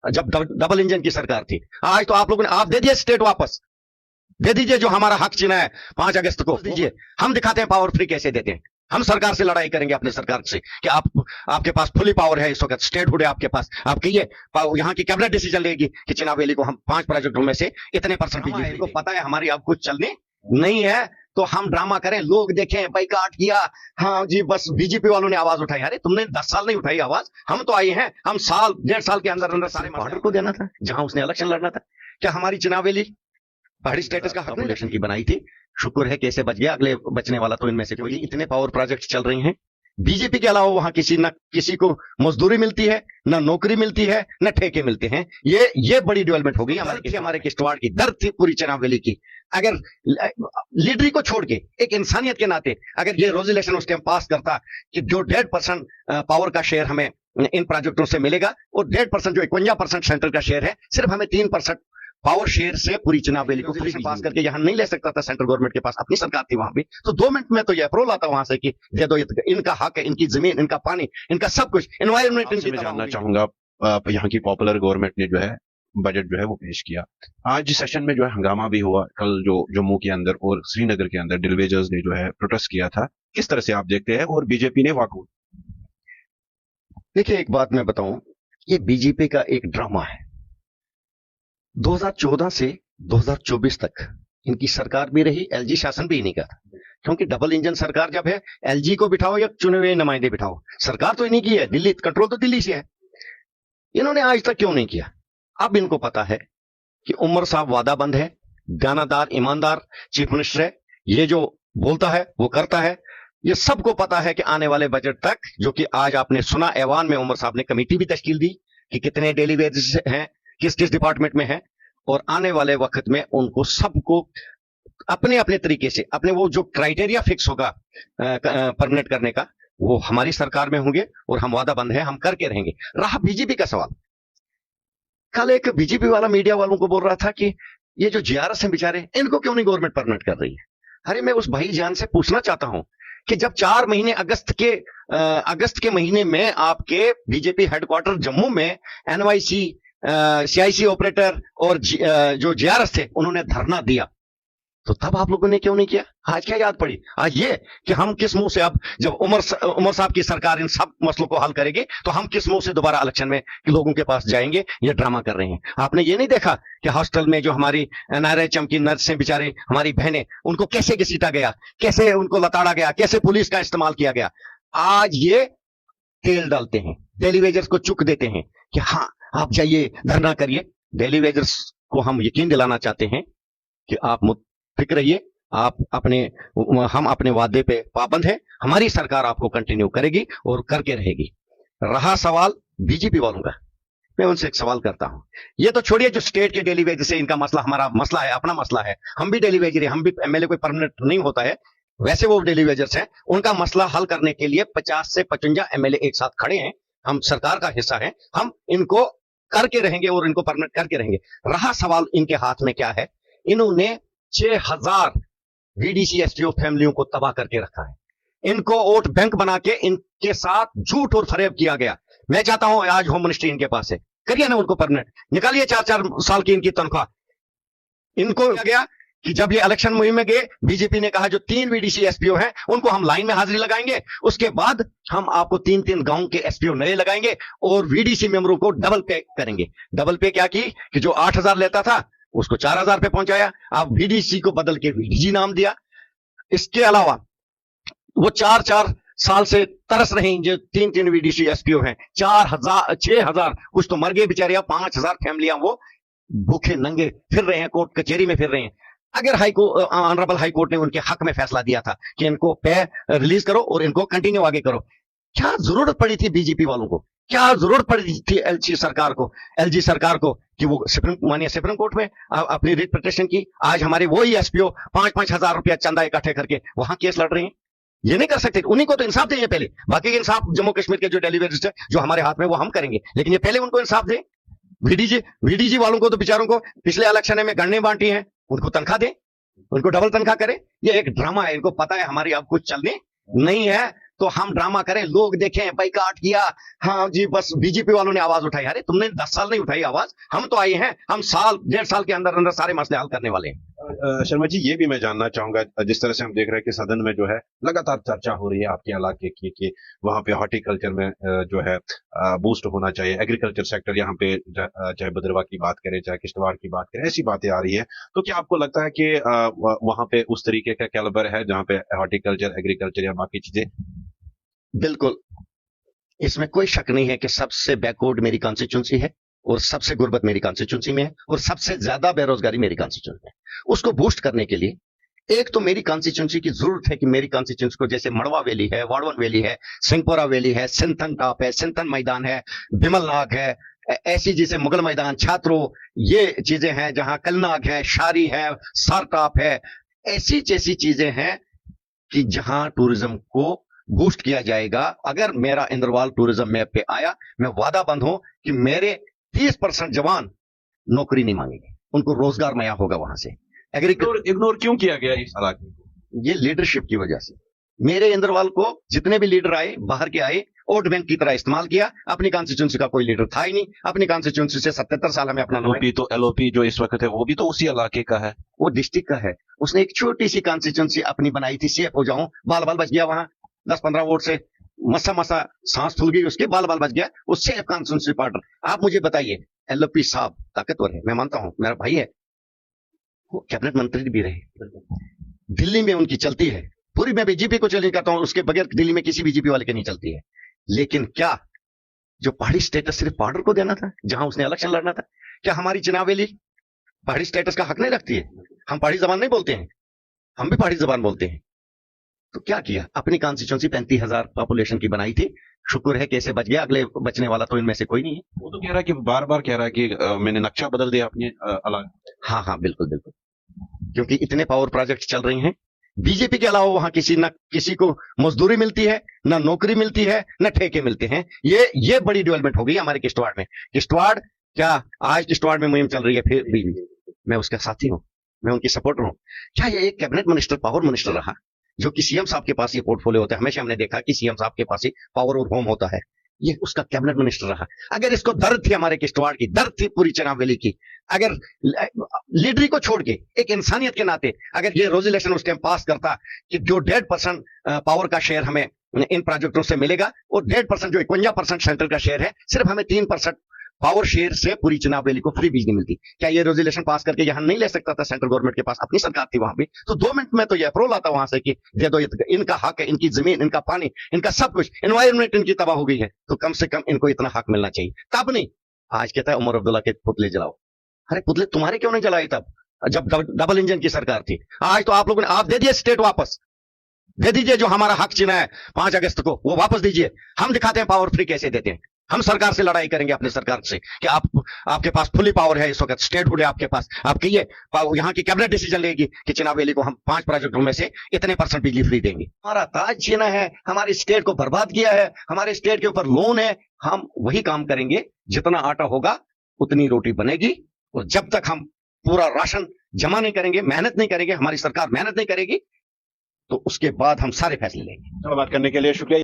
जब double engine की सरकार थी। आज तो आप लोगों ने, आप दे दिए स्टेट वापस, दे दीजिए जो हमारा हक छीना है 5 अगस्त को दीजिए। हम दिखाते हैं पावर फ्री कैसे देते हैं। हम सरकार से लड़ाई करेंगे, अपनी सरकार से, कि आपके पास फुली पावर है, इस वक्त स्टेट हुड है आपके पास। आप कहिए, यहाँ की कैबिनेट डिसीजन लेगी कि चिनाब वैली को हम 5 प्रोजेक्टों में से इतने % दीजिए। इनको पता है हमारी अब कुछ चलने नहीं है, तो हम ड्रामा करें, लोग देखें, बाइकाट किया, हाँ जी बस बीजेपी वालों ने आवाज उठाई। अरे तुमने 10 साल नहीं उठाई आवाज, हम तो आए हैं। हम साल 1.5 साल के अंदर अंदर सारे बॉर्डर को देना था जहां उसने इलेक्शन लड़ना था। क्या हमारी चिनाब वैली पहाड़ी स्टेटस का हक इलेक्शन की बनाई थी? शुक्र है कैसे बच गया, अगले बचने वाला तो इनमें से कोई। इतने पावर प्रोजेक्ट चल रहे हैं, बीजेपी के अलावा वहां किसी को मजदूरी मिलती है, ना नौकरी मिलती है, ना ठेके मिलते हैं। ये बड़ी डेवलपमेंट हो गई। हमारे किश्तवाड़ की दर्द थी पूरी चिनाब वैली की। अगर लीडरी को छोड़ के एक इंसानियत के नाते अगर ये रेजोल्यूशन उस टाइम पास करता कि जो 1.5% पावर का शेयर हमें इन प्रोजेक्टों से मिलेगा, और 1.5% जो 51% सेंट्रल का शेयर है, सिर्फ हमें 3% पावर शेयर से पूरी चिनाब वैली को फ्री पास करके यहाँ नहीं ले सकता था। सेंट्रल गवर्नमेंट के पास अपनी सरकार थी वहां भी, तो 2 मिनट में तो ये अप्रूवल आता वहां से कि दे दो, इनका हक है, इनकी जमीन, इनका पानी, इनका सब कुछ, एनवायरमेंट इनकी। जानना चाहूंगा, यहाँ की पॉपुलर गवर्नमेंट ने जो है बजट जो है वो पेश किया। आज सेशन में जो है हंगामा भी हुआ। कल जो जम्मू के अंदर और श्रीनगर के अंदर डिलीवेजर्स ने जो है प्रोटेस्ट किया था, किस तरह से आप देखते हैं? और बीजेपी ने वॉकआउट। देखिए एक बात मैं बताऊं, ये बीजेपी का एक ड्रामा है। 2014 से 2024 तक इनकी सरकार भी रही, एलजी शासन भी इन्हीं का था। क्योंकि डबल इंजन सरकार जब है, एलजी को बिठाओ या चुने हुए नुमाइंदे बिठाओ, सरकार तो इन्हीं की है, दिल्ली कंट्रोल तो दिल्ली से है। इन्होंने आज तक क्यों नहीं किया? अब इनको पता है कि उमर साहब वादाबंद है, दानादार, ईमानदार चीफ मिनिस्टर है, ये जो बोलता है वो करता है। ये सबको पता है कि आने वाले बजट तक, जो कि आज आपने सुना ऐवान में उमर साहब ने कमेटी भी तश्कील दी कि कितने डेली वेजेस हैं, किस किस डिपार्टमेंट में है, और आने वाले वक्त में उनको सबको अपने अपने तरीके से, अपने वो जो क्राइटेरिया फिक्स होगा परमानेंट करने का, वो हमारी सरकार में होंगे और हम वादाबंद हैं, हम करके रहेंगे। रहा बीजेपी का सवाल, कल एक बीजेपी वाला मीडिया वालों को बोल रहा था कि ये जो जीआरएस हैं बेचारे, इनको क्यों नहीं गवर्नमेंट परमानेंट कर रही है। अरे मैं उस भाईजान से पूछना चाहता हूं कि जब 4 महीने अगस्त के महीने में आपके बीजेपी हेडक्वार्टर जम्मू में एनवाईसी, सीआईसी ऑपरेटर और जो जीआरएस थे, उन्होंने धरना दिया, तो तब आप लोगों ने क्यों नहीं किया? आज क्या याद पड़ी? आज ये कि हम किस मुंह से, अब जब उमर साहब की सरकार इन सब मसलों को हल करेगी, तो हम किस मुंह से दोबारा इलेक्शन में लोगों के पास जाएंगे? ये ड्रामा कर रहे हैं। आपने ये नहीं देखा कि हॉस्टल में जो हमारी एनआरएचएम की नर्सें बेचारे, हमारी बहनें, उनको कैसे घसीटा गया, कैसे उनको लताड़ा गया, कैसे पुलिस का इस्तेमाल किया गया। आज ये तेल डालते हैं, डेली वेजर्स को चुक देते हैं कि हाँ आप जाइए धरना करिए। डेली वेजर्स को हम यकीन दिलाना चाहते हैं कि आप फिक्र रहिए, हम अपने वादे पे पाबंद हैं, हमारी सरकार आपको कंटिन्यू करेगी और करके रहेगी। रहा सवाल बीजेपी वालों का, मैं उनसे एक सवाल करता हूं। ये तो छोड़िए जो स्टेट के डेली वेज से इनका मसला, हमारा मसला है, अपना मसला है। हम भी डेली वेजर हैं, हम भी एमएलए कोई परमानेंट नहीं होता है, वैसे वो डेली वेजर्स हैं। उनका मसला हल करने के लिए 50 से 55 एमएलए एक साथ खड़े हैं। हम सरकार का हिस्सा है, हम इनको करके रहेंगे और इनको परमानेंट करके रहेंगे। रहा सवाल इनके हाथ में क्या है, इन्होंने 6000 वीडीसी एसटीओ फैमिलियों को तबाह करके रखा है। इनको वोट बैंक बना के इनके साथ झूठ और फरेब किया गया। मैं चाहता हूं आज होम मिनिस्ट्री इनके पास है, करिए ना उनको परमानेंट, निकालिए 4-4 साल की इनकी तनख्वाह। इनको गया कि जब ये इलेक्शन मुहिम में गए, बीजेपी ने कहा जो 3 वीडीसी एसपीओ हैं उनको हम लाइन में हाजिरी लगाएंगे, उसके बाद हम आपको 3-3 गांव के एसपीओ नए लगाएंगे और वीडीसी मेंबरों को डबल पे करेंगे। डबल पे क्या की कि जो 8000 लेता था उसको 4000 पे पहुंचाया। आप वीडीसी को बदल के वीडीजी नाम दिया। इसके अलावा वो 4-4 साल से तरस रहे हैं, जो 3-3 वीडीसी एसपीओ हैं। 4000 6000 कुछ तो मर गए बेचारे, 5000 फैमिलियां वो भूखे नंगे फिर रहे हैं, कोर्ट कचहरी में फिर रहे हैं। अगर ऑनरेबल हाई कोर्ट ने उनके हक में फैसला दिया था कि इनको पे रिलीज करो और इनको कंटिन्यू आगे करो, क्या जरूरत पड़ी थी बीजेपी वालों को, क्या जरूरत पड़ी थी एलजी सरकार को कि वो सुप्रीम कोर्ट में अपनी रिट पिटीशन की? आज हमारे वही एसपीओ 5-5 हजार रुपया चंदा इकट्ठे करके वहां केस लड़ रहे हैं। ये नहीं कर सकते, उन्हीं को तो इंसाफ दें पहले। बाकी इंसाफ जम्मू कश्मीर के जो डेलीवेजर्स है जो हमारे हाथ में, वो हम करेंगे, लेकिन ये पहले उनको इंसाफ दें। वीडीजी वालों को तो बेचारों को पिछले इलेक्शन में गन्ने बांटी हैं, उनको तनख्वाह दें, उनको डबल तनख्वाह करें। ये एक ड्रामा है, इनको पता है हमारी अब कुछ चलने नहीं है, तो हम ड्रामा करें, लोग देखें, बाइकाट किया, हाँ जी बस बीजेपी वालों ने आवाज उठाई। अरे तुमने 10 साल नहीं उठाई आवाज, हम तो आए हैं, हम साल 1.5 साल के अंदर अंदर सारे मसले हल करने वाले हैं। शर्मा जी, ये भी मैं जानना चाहूंगा, जिस तरह से हम देख रहे हैं कि सदन में जो है लगातार चर्चा हो रही है आपके इलाके की कि वहां पे हॉर्टिकल्चर में जो है बूस्ट होना चाहिए, एग्रीकल्चर सेक्टर यहाँ पे चाहे भद्रवाह की बात करें चाहे किश्तवाड़ की बात करें, ऐसी बातें आ रही है। तो क्या आपको लगता है कि वहां पे उस तरीके का कैलिबर है जहाँ पे हॉर्टिकल्चर, एग्रीकल्चर या बाकी चीजें? बिल्कुल, इसमें कोई शक नहीं है कि सबसे बैकवर्ड मेरी कॉन्स्टिट्यूंसी है और सबसे गुर्बत मेरी कॉन्स्टिट्यूंसी में है और सबसे ज्यादा बेरोजगारी मेरी कॉन्स्टिट्यूंसी में है। उसको बूस्ट करने के लिए एक तो मेरी कॉन्स्टिट्यूंसी की जरूरत है कि मेरी कॉन्स्टिट्यूंसी को, जैसे मड़वा वैली है, वाड़वन वैली है, सिंहपुरा वैली है, सिंथन टॉप है, सिंथन मैदान है, बिमलनाग है, ऐसी जैसे मुगल मैदान, छात्रों, ये चीजें हैं जहां कलनाग है, शारी है, सारटॉप है, ऐसी जैसी चीजें हैं कि जहां टूरिज्म को बूस्ट किया जाएगा। अगर मेरा इंद्रवाल टूरिज्म मैप पे आया, मैं वादा बंद हूं कि मेरे 30% जवान नौकरी नहीं मांगेंगे, उनको रोजगार नया होगा वहां से। इग्नोर क्यों किया गया इस इलाके को? ये लीडरशिप की वजह से मेरे इंद्रवाल को जितने भी लीडर आए, बाहर के आए, वोट बैंक की तरह इस्तेमाल किया। अपनी कॉन्स्टिट्यूंसी का कोई लीडर था ही नहीं। अपनी कॉन्स्टिट्यूंसी से 77 साल हमें अपना एलओपी जो इस वक्त है वो भी तो उसी इलाके का है, वो डिस्ट्रिक्ट का है। उसने एक छोटी सी कॉन्स्टिट्यूंसी अपनी बनाई थी, सेफ हो जाऊं, बाल बाल बच गया वहां 10-15 वोट से, मसा सांस फूल गई उसके, बाल बाल बच गया, उससे कॉन्स्टिट्यूंसी पार्टनर। आप मुझे बताइए, एलओपी साहब ताकतवर है, मैं मानता हूं, मेरा भाई है, वो कैबिनेट मंत्री भी रहे, दिल्ली में उनकी चलती है, पूरी मैं बीजेपी को चैलेंज करता हूं, उसके बगैर दिल्ली में किसी बीजेपी वाले की नहीं चलती है। लेकिन क्या जो पहाड़ी स्टेटस सिर्फ पाउडर को देना था, जहां उसने इलेक्शन लड़ना था? क्या हमारी चुनावेली पहाड़ी स्टेटस का हक नहीं रखती है? हम पहाड़ी जबान नहीं बोलते हैं, हम भी पहाड़ी जबान बोलते हैं। तो क्या किया, अपनी कॉन्स्टिट्यूंसी 35,000 पॉपुलेशन की बनाई थी, शुक्र है कैसे बच गया, अगले बचने वाला तो इनमें से कोई नहीं है। वो तो कह रहा है कि बार बार कह रहा है कि मैंने नक्शा बदल दिया अपने अलग। हाँ हाँ बिल्कुल बिल्कुल, क्योंकि इतने पावर प्रोजेक्ट चल रही हैं, बीजेपी के अलावा वहां किसी को मजदूरी मिलती है, ना नौकरी मिलती है, ना ठेके मिलते हैं। ये बड़ी डेवलपमेंट हो गई हमारे किश्तवाड़ में। किश्तवाड़ क्या, आज किश्तवाड़ में मुहिम चल रही है, फिर भी मैं उसका साथी हूं, मैं उनकी सपोर्टर हूं। क्या ये एक कैबिनेट मिनिस्टर पावर मिनिस्टर रहा, जो कि सीएम साहब के पास ये पोर्टफोलियो होता है? हमेशा हमने देखा कि सीएम साहब के पास ही पावर और होम होता है, ये उसका कैबिनेट मिनिस्टर रहा। अगर इसको दर्द थी हमारे किश्तवाड़ की, दर्द थी पूरी चिनाब वैली की, अगर लीडरी को छोड़ के एक इंसानियत के नाते अगर ये रेजोल्यूशन उस टाइम पास करता कि जो 1.5% पावर का शेयर हमें इन प्रोजेक्टों से मिलेगा और 1.5% जो 51% सेंट्रल का शेयर है, सिर्फ हमें 3% पावर शेयर से पूरी चिनाब वैली को फ्री बिजली मिलती। क्या ये रेजोल्यूशन पास करके यहां नहीं ले सकता था? सेंट्रल गवर्नमेंट के पास अपनी सरकार थी वहां भी, तो 2 मिनट में तो ये अप्रूवल आता वहां से कि दे दो, इनका हक है, इनकी जमीन, इनका पानी, इनका सब कुछ, एनवायरमेंट इनकी तबाह हो गई है, तो कम से कम इनको इतना हक मिलना चाहिए। तब नहीं, आज कहता है उमर अब्दुल्ला के पुतले जलाओ। अरे पुतले तुम्हारे क्यों नहीं जलाए तब, जब डबल इंजन की सरकार थी? आज तो आप लोगों ने, आप दे दिए स्टेट वापस, दे दीजिए जो हमारा हक छीना है 5 अगस्त को, वो वापस दीजिए। हम दिखाते हैं पावर फ्री कैसे देते हैं। हम सरकार से लड़ाई करेंगे, अपनी सरकार से, कि आपके पास फुली पावर है इस वक्त, स्टेटहुड है आपके पास, आप कहिए, यहाँ की कैबिनेट डिसीजन लेगी कि चिनाब वैली को हम 5 प्रोजेक्टों में से इतने % बिजली फ्री देंगे। हमारा ताज छीना है, हमारी स्टेट को बर्बाद किया है, हमारे स्टेट के ऊपर लोन है। हम वही काम करेंगे, जितना आटा होगा उतनी रोटी बनेगी। और जब तक हम पूरा राशन जमा नहीं करेंगे, मेहनत नहीं करेंगे, हमारी सरकार मेहनत नहीं करेगी, तो उसके बाद हम सारे फैसले लेंगे। बात करने के लिए शुक्रिया।